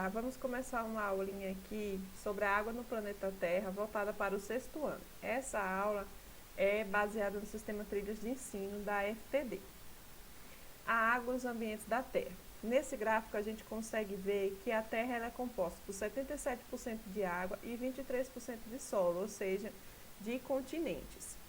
Olá, vamos começar uma aulinha aqui sobre a água no planeta Terra, voltada para o sexto ano. Essa aula é baseada no sistema Trilhas de Ensino da FTD. A água e os ambientes da Terra. Nesse gráfico a gente consegue ver que a Terra ela é composta por 77% de água e 23% de solo, ou seja, de continentes.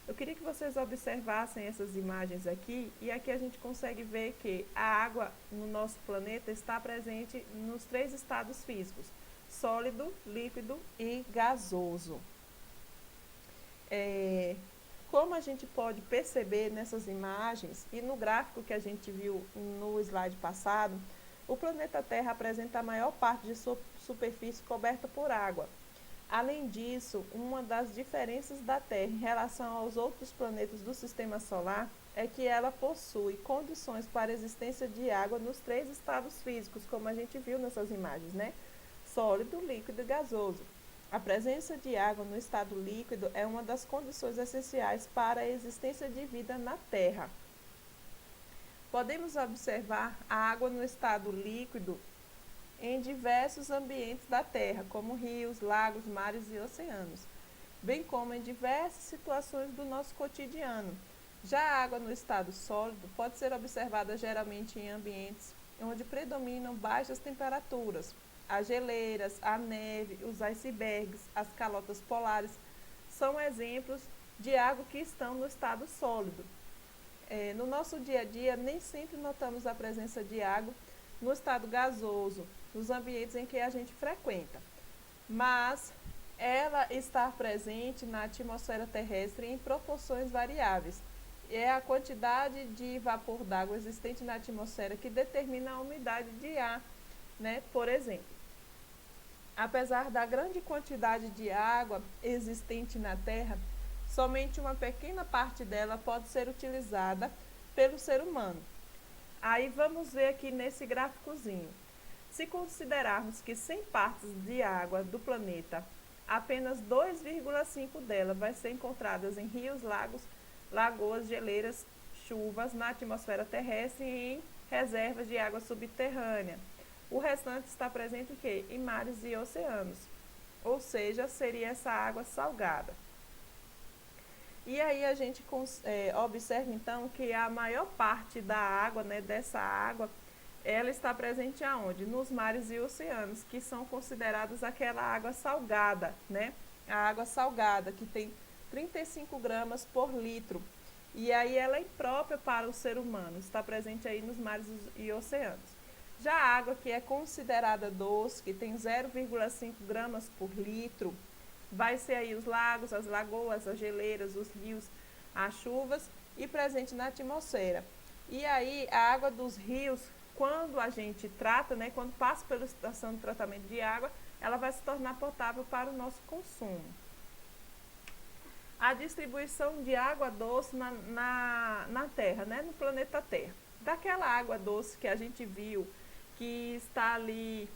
Eu queria que vocês observassem essas imagens aqui, e aqui a gente consegue ver que a água no nosso planeta está presente nos 3 estados físicos: sólido, líquido e gasoso. Como a gente pode perceber nessas imagens e no gráfico que a gente viu no slide passado, o planeta Terra apresenta a maior parte de sua superfície coberta por água. Além disso, uma das diferenças da Terra em relação aos outros planetas do Sistema Solar é que ela possui condições para a existência de água nos 3 estados físicos, como a gente viu nessas imagens, né? Sólido, líquido e gasoso. A presença de água no estado líquido é uma das condições essenciais para a existência de vida na Terra. Podemos observar a água no estado líquido em diversos ambientes da Terra, como rios, lagos, mares e oceanos, bem como em diversas situações do nosso cotidiano. Já a água no estado sólido pode ser observada geralmente em ambientes onde predominam baixas temperaturas. As geleiras, a neve, os icebergs, as calotas polares são exemplos de água que estão no estado sólido. No nosso dia a dia, nem sempre notamos a presença de água no estado gasoso, nos ambientes em que a gente frequenta, mas ela está presente na atmosfera terrestre em proporções variáveis. É a quantidade de vapor d'água existente na atmosfera que determina a umidade de ar, né? Por exemplo, apesar da grande quantidade de água existente na Terra, somente uma pequena parte dela pode ser utilizada pelo ser humano. Aí vamos ver aqui nesse gráficozinho. Se considerarmos que 100 partes de água do planeta, apenas 2,5 delas vai ser encontradas em rios, lagos, lagoas, geleiras, chuvas na atmosfera terrestre e em reservas de água subterrânea. O restante está presente em quê? Em mares e oceanos, ou seja, seria essa água salgada. E aí a gente observa então que a maior parte da água, né, dessa água, ela está presente aonde? Nos mares e oceanos, que são considerados aquela água salgada, né? A água salgada, que tem 35 gramas por litro. E aí ela é imprópria para o ser humano, está presente aí nos mares e oceanos. Já a água que é considerada doce, que tem 0,5 gramas por litro, vai ser aí os lagos, as lagoas, as geleiras, os rios, as chuvas e presente na atmosfera. E aí a água dos rios, quando a gente trata, né, quando passa pela estação de tratamento de água, ela vai se tornar potável para o nosso consumo. A distribuição de água doce na Terra, né, no planeta Terra. Daquela água doce que a gente viu, que está ali,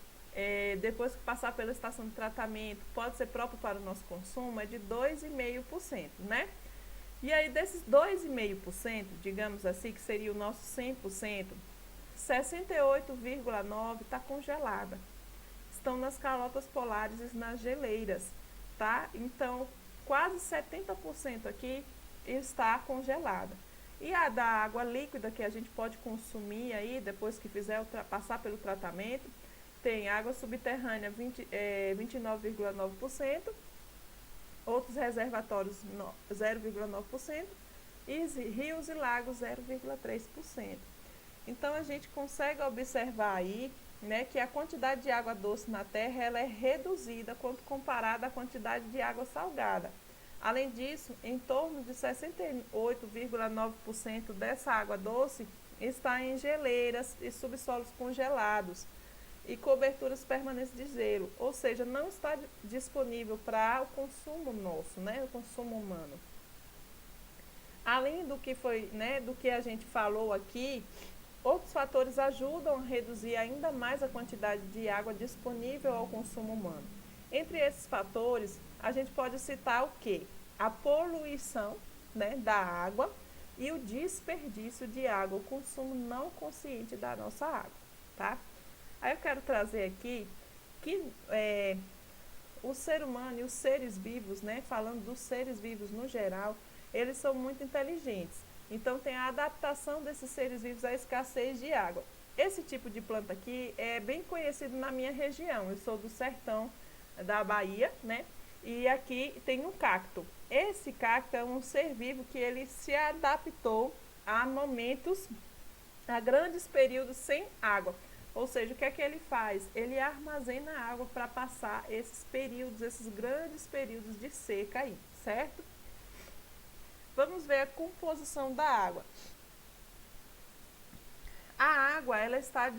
depois que passar pela estação de tratamento, pode ser próprio para o nosso consumo, é de 2,5%, né? E aí desses 2,5%, digamos assim, que seria o nosso 100%, 68,9% está congelada. Estão nas calotas polares e nas geleiras, tá? Então, quase 70% aqui está congelada. E a da água líquida que a gente pode consumir aí, depois que passar pelo tratamento, tem água subterrânea 29,9%, outros reservatórios 0,9% e rios e lagos 0,3%. Então a gente consegue observar aí, né, que a quantidade de água doce na Terra ela é reduzida quando comparada à quantidade de água salgada. Além disso, em torno de 68,9% dessa água doce está em geleiras e subsolos congelados e coberturas permanentes de gelo, ou seja, não está disponível para o consumo nosso, né, o consumo humano. Além do que do que a gente falou aqui, outros fatores ajudam a reduzir ainda mais a quantidade de água disponível ao consumo humano. Entre esses fatores, a gente pode citar o quê? A poluição, né, da água e o desperdício de água, o consumo não consciente da nossa água, tá? Aí eu quero trazer aqui que o ser humano e os seres vivos, né, falando dos seres vivos no geral, eles são muito inteligentes. Então tem a adaptação desses seres vivos à escassez de água. Esse tipo de planta aqui é bem conhecido na minha região. Eu sou do sertão da Bahia, né? E aqui tem um cacto. Esse cacto é um ser vivo que ele se adaptou a momentos, a grandes períodos sem água. Ou seja, o que é que ele faz? Ele armazena água para passar esses períodos, esses grandes períodos de seca aí, certo? Vamos ver a composição da água. A água, ela está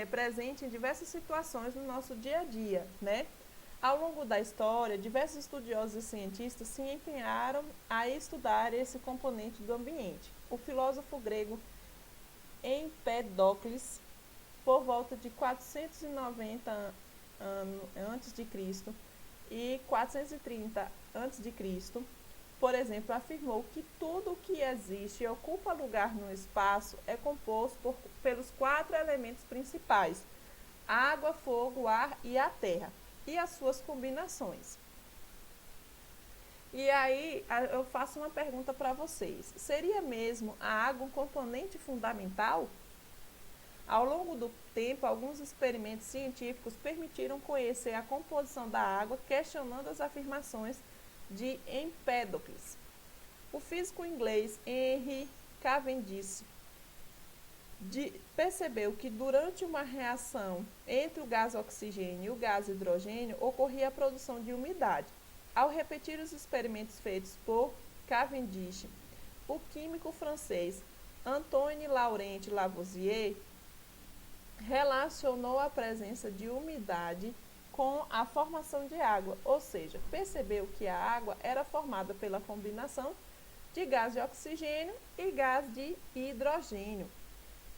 presente em diversas situações no nosso dia a dia, né? Ao longo da história, diversos estudiosos e cientistas se empenharam a estudar esse componente do ambiente. O filósofo grego Empédocles, por volta de 490 a.C. e 430 a.C., por exemplo, afirmou que tudo o que existe e ocupa lugar no espaço é composto pelos 4 elementos principais: água, fogo, ar e a terra, e as suas combinações. E aí eu faço uma pergunta para vocês: seria mesmo a água um componente fundamental? Ao longo do tempo, alguns experimentos científicos permitiram conhecer a composição da água, questionando as afirmações de Empédocles. O físico inglês Henry Cavendish percebeu que durante uma reação entre o gás oxigênio e o gás hidrogênio ocorria a produção de umidade. Ao repetir os experimentos feitos por Cavendish, o químico francês Antoine Laurent Lavoisier relacionou a presença de umidade com a formação de água, ou seja, percebeu que a água era formada pela combinação de gás de oxigênio e gás de hidrogênio.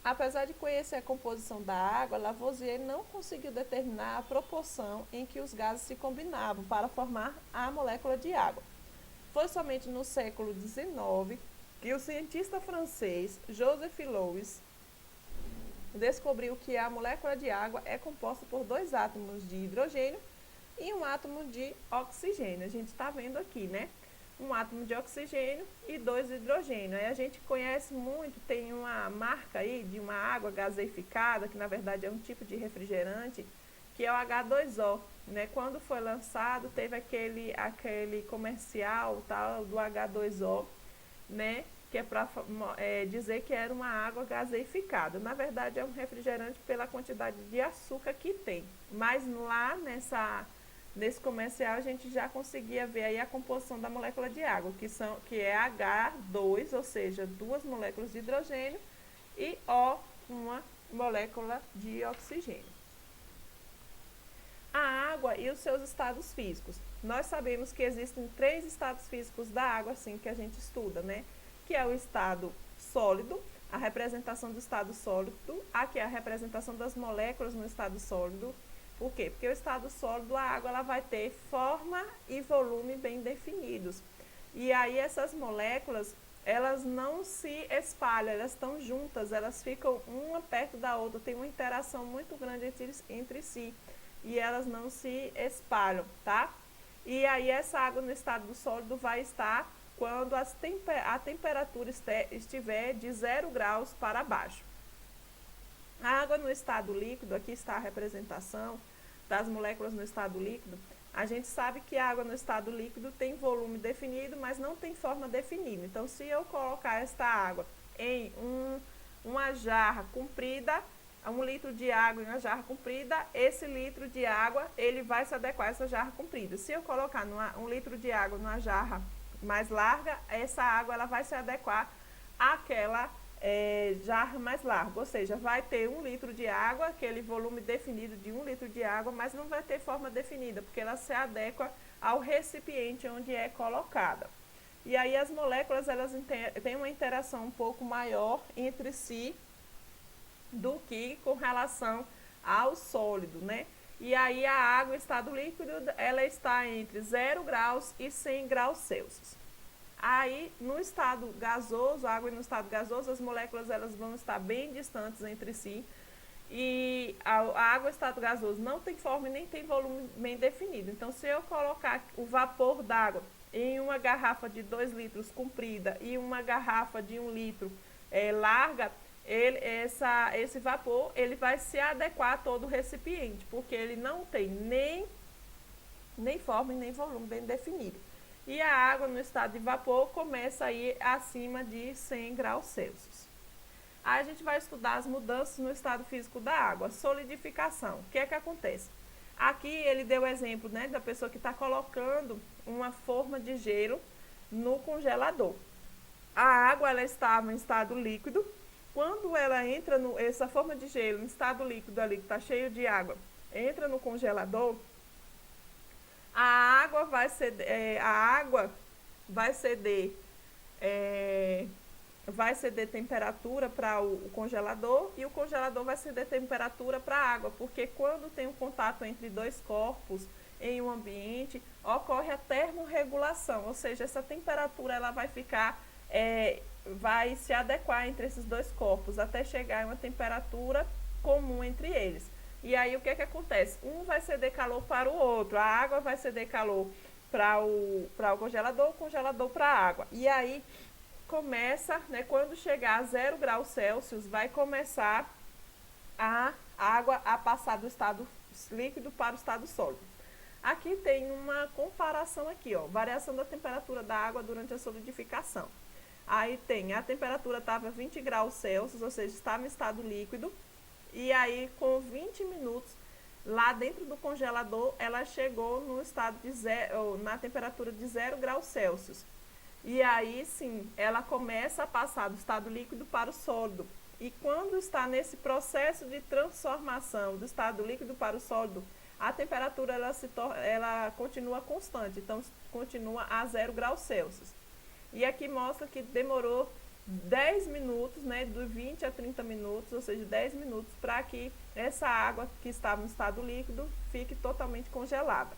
Apesar de conhecer a composição da água, Lavoisier não conseguiu determinar a proporção em que os gases se combinavam para formar a molécula de água. Foi somente no século XIX que o cientista francês Joseph Louis descobriu que a molécula de água é composta por 2 átomos de hidrogênio e um átomo de oxigênio. A gente está vendo aqui, né? Um átomo de oxigênio e 2 de hidrogênio. Aí a gente conhece muito, tem uma marca aí de uma água gaseificada, que na verdade é um tipo de refrigerante, que é o H2O. Né? Quando foi lançado, teve aquele comercial tal, do H2O, né? Que é para dizer que era uma água gaseificada. Na verdade, é um refrigerante pela quantidade de açúcar que tem. Mas lá nesse comercial a gente já conseguia ver aí a composição da molécula de água, que é H2, ou seja, 2 moléculas de hidrogênio e O, uma molécula de oxigênio. A água e os seus estados físicos. Nós sabemos que existem 3 estados físicos da água, assim, que a gente estuda, né? Que é o estado sólido, a representação do estado sólido, aqui é a representação das moléculas no estado sólido. Por quê? Porque o estado sólido, a água ela vai ter forma e volume bem definidos. E aí essas moléculas, elas não se espalham, elas estão juntas, elas ficam uma perto da outra, tem uma interação muito grande entre si. E elas não se espalham, tá? E aí essa água no estado sólido vai estar quando a temperatura estiver de 0 graus para baixo. A água no estado líquido, aqui está a representação das moléculas no estado líquido. A gente sabe que a água no estado líquido tem volume definido, mas não tem forma definida. Então, se eu colocar esta água em uma jarra comprida, 1 litro de água em uma jarra comprida, esse litro de água ele vai se adequar a essa jarra comprida. Se eu colocar 1 litro de água numa jarra mais larga, essa água ela vai se adequar àquela jarra mais larga, ou seja, vai ter 1 litro de água, aquele volume definido de 1 litro de água, mas não vai ter forma definida, porque ela se adequa ao recipiente onde é colocada. E aí as moléculas elas têm uma interação um pouco maior entre si do que com relação ao sólido, né? E aí a água em estado líquido, ela está entre 0 graus e 100 graus Celsius. Aí, no estado gasoso, a água no estado gasoso, as moléculas elas vão estar bem distantes entre si. e a água em estado gasoso não tem forma e nem tem volume bem definido. Então, se eu colocar o vapor d'água em uma garrafa de 2 litros comprida e uma garrafa de 1 litro larga, esse vapor ele vai se adequar a todo o recipiente, porque ele não tem nem forma e nem volume bem definido. E a água no estado de vapor começa a ir acima de 100 graus Celsius. Aí a gente vai estudar as mudanças no estado físico da água. Solidificação. O que é que acontece? Aqui ele deu o exemplo, né, da pessoa que está colocando uma forma de gelo no congelador. A água ela estava em estado líquido. Quando ela entra essa forma de gelo em estado líquido ali, que está cheio de água, entra no congelador, a água vai ceder temperatura para o congelador e o congelador vai ceder temperatura para a água, porque quando tem um contato entre dois corpos em um ambiente, ocorre a termorregulação, ou seja, essa temperatura ela vai se adequar entre esses dois corpos até chegar a uma temperatura comum entre eles. E aí o que é que acontece? Um vai ceder calor para o outro, a água vai ceder calor para o congelador para a água. E aí começa, né, quando chegar a 0 graus Celsius, vai começar a água a passar do estado líquido para o estado sólido. Aqui tem uma comparação aqui, ó, variação da temperatura da água durante a solidificação. Aí tem, a temperatura estava 20 graus Celsius, ou seja, estava em estado líquido, e aí com 20 minutos lá dentro do congelador, ela chegou no estado de na temperatura de 0 graus Celsius. E aí sim, ela começa a passar do estado líquido para o sólido. E quando está nesse processo de transformação do estado líquido para o sólido, a temperatura ela continua constante, então continua a 0 graus Celsius. E aqui mostra que demorou 10 minutos, né, de 20 a 30 minutos, ou seja, 10 minutos, para que essa água que estava no estado líquido fique totalmente congelada.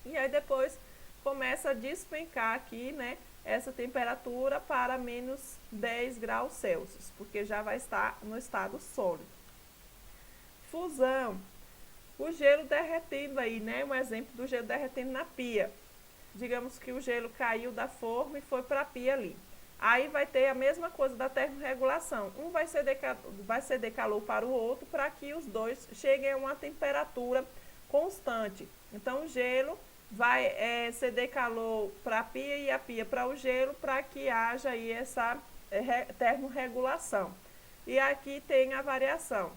E aí depois começa a despencar aqui, né, essa temperatura para menos 10 graus Celsius, porque já vai estar no estado sólido. Fusão. O gelo derretendo aí, né, um exemplo do gelo derretendo na pia. Digamos que o gelo caiu da forma e foi para a pia ali. Aí vai ter a mesma coisa da termorregulação. Um vai ceder calor para o outro para que os dois cheguem a uma temperatura constante. Então o gelo vai ceder calor para a pia e a pia para o gelo para que haja aí essa termorregulação. E aqui tem a variação.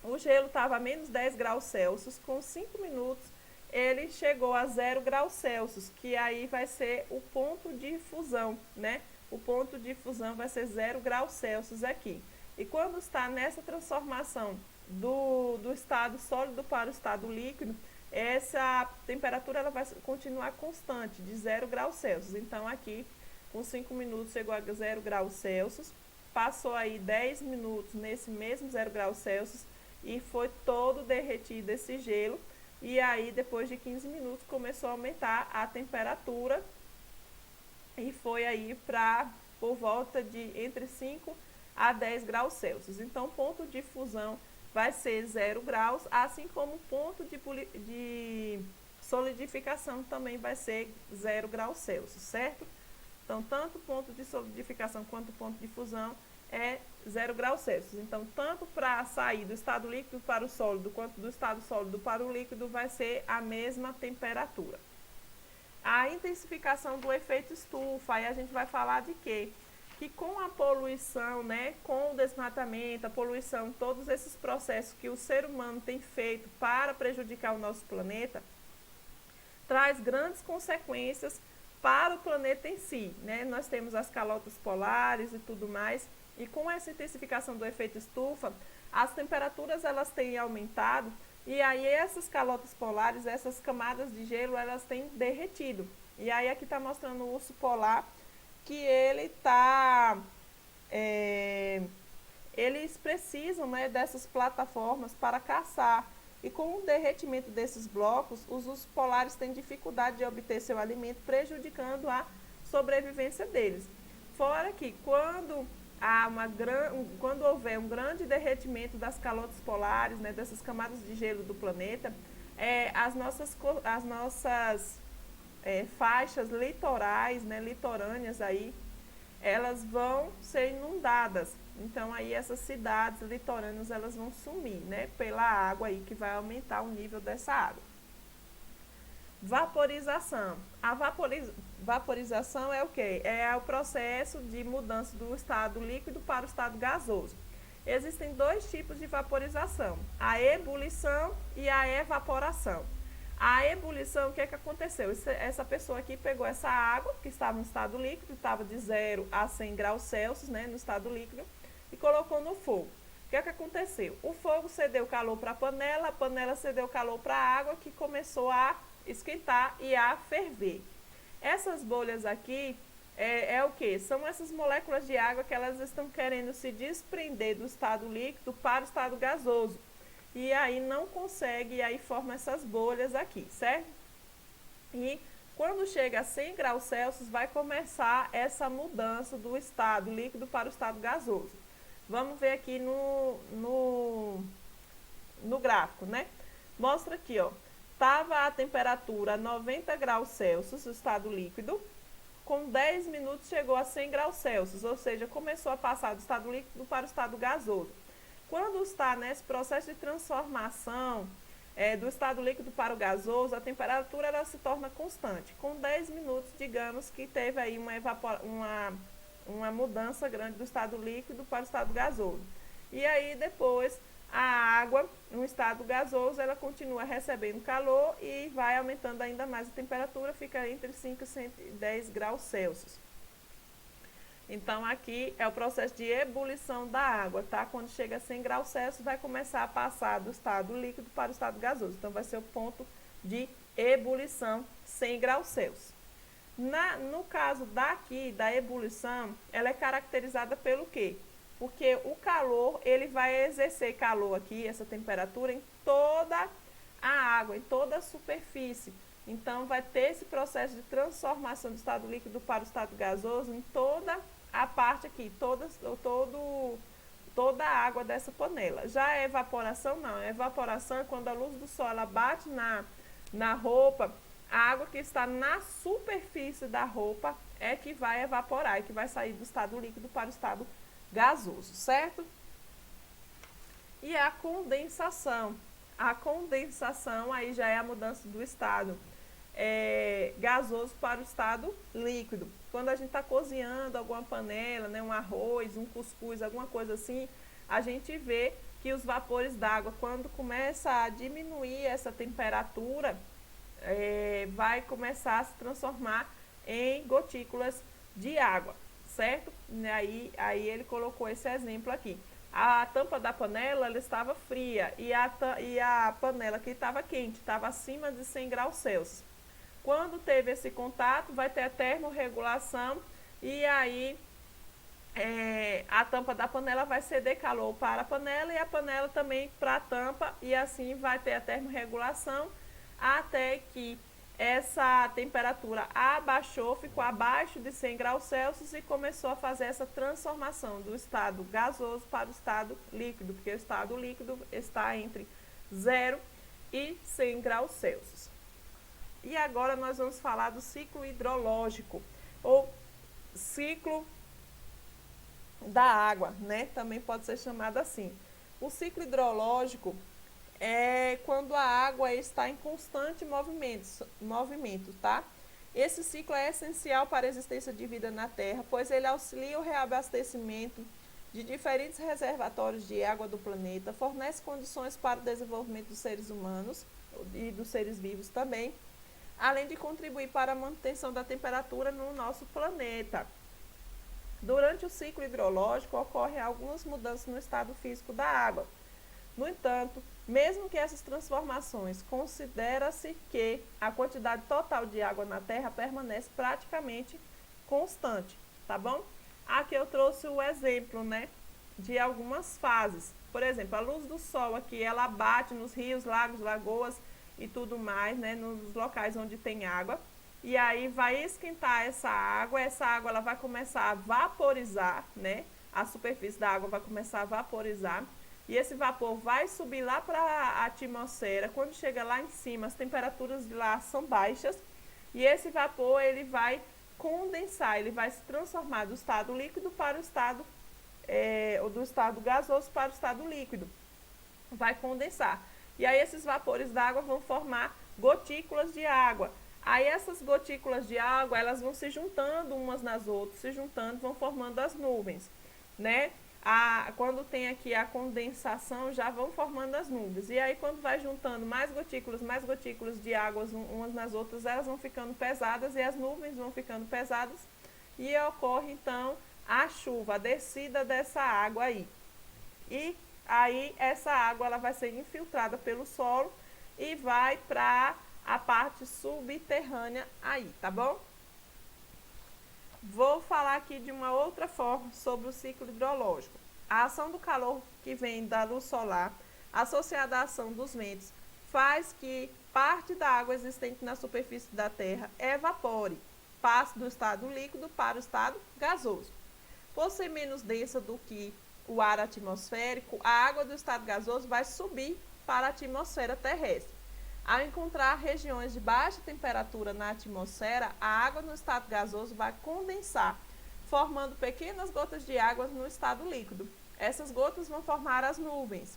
O gelo estava a menos 10 graus Celsius, com 5 minutos ele chegou a 0 graus Celsius, que aí vai ser o ponto de fusão, né? O ponto de fusão vai ser 0 graus Celsius aqui. E quando está nessa transformação do estado sólido para o estado líquido, essa temperatura ela vai continuar constante, de 0 graus Celsius. Então aqui, com 5 minutos, chegou a 0 graus Celsius, passou aí 10 minutos nesse mesmo 0 graus Celsius e foi todo derretido esse gelo. E aí, depois de 15 minutos, começou a aumentar a temperatura e foi aí por volta de entre 5 a 10 graus Celsius. Então, o ponto de fusão vai ser 0 graus, assim como o ponto de solidificação também vai ser 0 graus Celsius, certo? Então, tanto o ponto de solidificação quanto o ponto de fusão é 0 graus Celsius. Então, tanto para sair do estado líquido para o sólido, quanto do estado sólido para o líquido, vai ser a mesma temperatura. A intensificação do efeito estufa, aí a gente vai falar de quê? Que com a poluição, né, com o desmatamento, a poluição, todos esses processos que o ser humano tem feito para prejudicar o nosso planeta, traz grandes consequências para o planeta em si, né? Nós temos as calotas polares e tudo mais, e com essa intensificação do efeito estufa, as temperaturas elas têm aumentado, e aí essas calotas polares, essas camadas de gelo, elas têm derretido. E aí aqui está mostrando o urso polar, que eles precisam, né, dessas plataformas para caçar. E com o derretimento desses blocos, os ursos polares têm dificuldade de obter seu alimento, prejudicando a sobrevivência deles. Fora que quando quando houver um grande derretimento das calotas polares, né, dessas camadas de gelo do planeta, as nossas faixas litorais, né, litorâneas aí, elas vão ser inundadas. Então aí essas cidades litorâneas elas vão sumir, né, pela água aí que vai aumentar o nível dessa água. Vaporização. A vaporização é o quê? É o processo de mudança do estado líquido para o estado gasoso. Existem dois tipos de vaporização, a ebulição e a evaporação. A ebulição, o que aconteceu? Essa pessoa aqui pegou essa água, que estava no estado líquido, estava de 0 a 100 graus Celsius, né, no estado líquido, e colocou no fogo. O que aconteceu? O fogo cedeu calor para a panela cedeu calor para a água, que começou a esquentar e a ferver. Essas bolhas aqui o que? São essas moléculas de água que elas estão querendo se desprender do estado líquido para o estado gasoso. E aí não consegue, e aí forma essas bolhas aqui, certo? E quando chega a 100 graus Celsius, vai começar essa mudança do estado líquido para o estado gasoso. Vamos ver aqui no gráfico, né? Mostra aqui, ó. Estava a temperatura 90 graus Celsius, o estado líquido, com 10 minutos chegou a 100 graus Celsius, ou seja, começou a passar do estado líquido para o estado gasoso. Quando está nesse processo de transformação do estado líquido para o gasoso, a temperatura ela se torna constante. Com 10 minutos, digamos que teve aí uma mudança grande do estado líquido para o estado gasoso. E aí depois a água, no estado gasoso, ela continua recebendo calor e vai aumentando ainda mais a temperatura, fica entre 5 e 110 graus Celsius. Então, aqui é o processo de ebulição da água, tá? Quando chega a 100 graus Celsius, vai começar a passar do estado líquido para o estado gasoso. Então, vai ser o ponto de ebulição 100 graus Celsius. No caso daqui, da ebulição, ela é caracterizada pelo quê? Porque o calor, ele vai exercer calor aqui, essa temperatura, em toda a água, em toda a superfície. Então, vai ter esse processo de transformação do estado líquido para o estado gasoso em toda a parte aqui, toda a água dessa panela. Já a evaporação, não. A evaporação é quando a luz do sol ela bate na roupa, a água que está na superfície da roupa é que vai evaporar, é que vai sair do estado líquido para o estado gasoso, certo? E a condensação. A condensação aí já é a mudança do estado gasoso para o estado líquido. Quando a gente está cozinhando alguma panela, né, um arroz, um cuscuz, alguma coisa assim, a gente vê que os vapores d'água, quando começa a diminuir essa temperatura, vai começar a se transformar em gotículas de água, certo? Aí ele colocou esse exemplo aqui. A tampa da panela ela estava fria e a panela aqui estava quente, estava acima de 100 graus Celsius. Quando teve esse contato, vai ter a termorregulação e aí a tampa da panela vai ceder calor para a panela e a panela também para a tampa, e assim vai ter a termorregulação até que essa temperatura abaixou, ficou abaixo de 100 graus Celsius e começou a fazer essa transformação do estado gasoso para o estado líquido, porque o estado líquido está entre 0 e 100 graus Celsius. E agora nós vamos falar do ciclo hidrológico, ou ciclo da água, né? Também pode ser chamado assim. O ciclo hidrológico é quando a água está em constante movimento, tá? Esse ciclo é essencial para a existência de vida na Terra, pois ele auxilia o reabastecimento de diferentes reservatórios de água do planeta, fornece condições para o desenvolvimento dos seres humanos e dos seres vivos também, além de contribuir para a manutenção da temperatura no nosso planeta. Durante o ciclo hidrológico, ocorrem algumas mudanças no estado físico da água. No entanto, mesmo que essas transformações, considera-se que a quantidade total de água na Terra permanece praticamente constante, tá bom? Aqui eu trouxe o exemplo, né, de algumas fases. Por exemplo, a luz do sol aqui, ela bate nos rios, lagos, lagoas e tudo mais, né, nos locais onde tem água. E aí vai esquentar essa água ela vai começar a vaporizar, né? a superfície da água vai começar a vaporizar e esse vapor vai subir lá para a atmosfera. Quando chega lá em cima, as temperaturas de lá são baixas e esse vapor ele vai condensar, ele vai se transformar do estado líquido para o estado ou do estado gasoso para o estado líquido. Vai condensar. E aí esses vapores d'água vão formar gotículas de água. Aí essas gotículas de água, elas vão se juntando umas nas outras, se juntando, vão formando as nuvens, né? Quando tem aqui a condensação, já vão formando as nuvens. E aí quando vai juntando mais gotículas de água umas nas outras, elas vão ficando pesadas e as nuvens vão ficando pesadas e ocorre então a chuva, a descida dessa água aí. E aí essa água ela vai ser infiltrada pelo solo e vai para a parte subterrânea aí, tá bom? Vou falar aqui de uma outra forma sobre o ciclo hidrológico. A ação do calor que vem da luz solar, associada à ação dos ventos, faz que parte da água existente na superfície da Terra evapore, passe do estado líquido para o estado gasoso. Por ser menos densa do que o ar atmosférico, a água do estado gasoso vai subir para a atmosfera terrestre. Ao encontrar regiões de baixa temperatura na atmosfera, a água no estado gasoso vai condensar, formando pequenas gotas de água no estado líquido. Essas gotas vão formar as nuvens.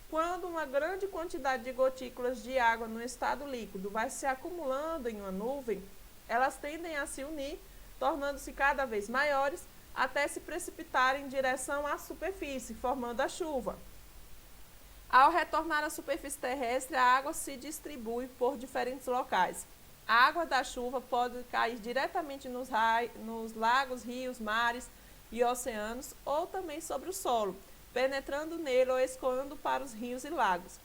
Quando uma grande quantidade de gotículas de água no estado líquido vai se acumulando em uma nuvem, elas tendem a se unir, tornando-se cada vez maiores, até se precipitar em direção à superfície, formando a chuva. Ao retornar à superfície terrestre, a água se distribui por diferentes locais. A água da chuva pode cair diretamente nos lagos, rios, mares e oceanos, ou também sobre o solo, penetrando nele ou escoando para os rios e lagos.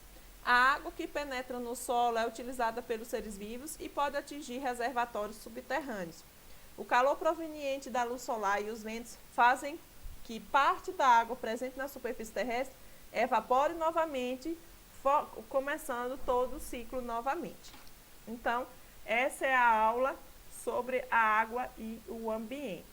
A água que penetra no solo é utilizada pelos seres vivos e pode atingir reservatórios subterrâneos. O calor proveniente da luz solar e os ventos fazem que parte da água presente na superfície terrestre evapore novamente, começando todo o ciclo novamente. Então, essa é a aula sobre a água e o ambiente.